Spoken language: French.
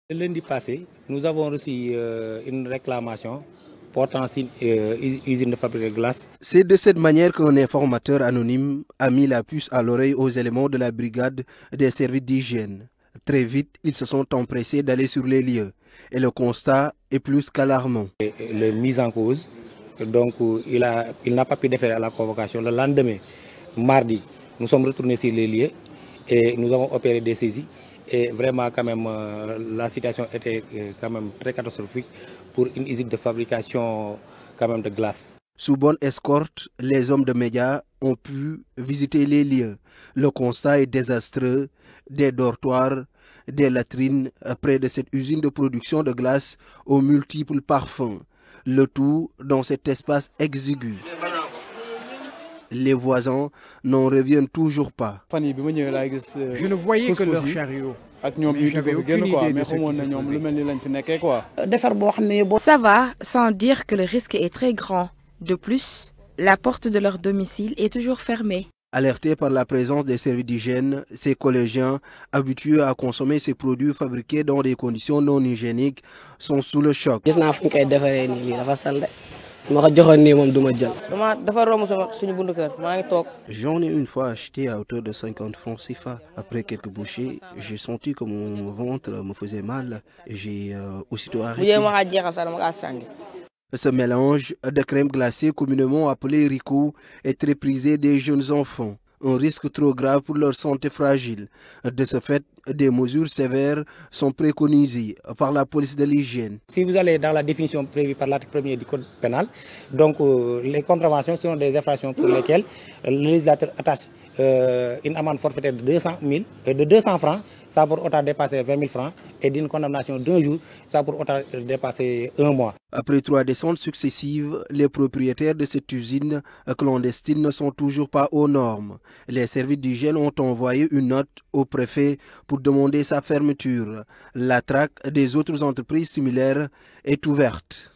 Le lundi passé, nous avons reçu une réclamation portant sur usine de fabrique de glace. C'est de cette manière qu'un informateur anonyme a mis la puce à l'oreille aux éléments de la brigade des services d'hygiène. Très vite, ils se sont empressés d'aller sur les lieux et le constat est plus qu'alarmant. Le mise en cause, donc il n'a pas pu déférer à la convocation. Le lendemain, mardi, nous sommes retournés sur les lieux et nous avons opéré des saisies. Et vraiment, quand même, la situation était quand même très catastrophique pour une usine de fabrication quand même de glace. Sous bonne escorte, les hommes de médias ont pu visiter les lieux. Le constat est désastreux. Des dortoirs, des latrines près de cette usine de production de glace aux multiples parfums. Le tout dans cet espace exigu. Les voisins n'en reviennent toujours pas. Je ne voyais que leur chariot. J'avais aucune idée de ce qui se faisait. Ça va, sans dire que le risque est très grand. De plus, la porte de leur domicile est toujours fermée. Alertés par la présence des services d'hygiène, ces collégiens, habitués à consommer ces produits fabriqués dans des conditions non hygiéniques, sont sous le choc. J'en ai une fois acheté à hauteur de 50 francs CFA. Après quelques bouchées, j'ai senti que mon ventre me faisait mal. J'ai aussitôt arrêté. Ce mélange de crème glacée, communément appelé Rico, est très prisé des jeunes enfants. Un risque trop grave pour leur santé fragile. De ce fait, des mesures sévères sont préconisées par la police de l'hygiène. Si vous allez dans la définition prévue par l'article 1er du code pénal, donc les contraventions sont des infractions pour lesquelles le législateur attache une amende forfaitaire de 200 francs, ça pour autant dépasser 20 000 francs, et d'une condamnation d'un jour, ça pour autant dépasser 1 mois. Après 3 descentes successives, les propriétaires de cette usine clandestine ne sont toujours pas aux normes. Les services d'hygiène ont envoyé une note au préfet pour demander sa fermeture. La traque des autres entreprises similaires est ouverte.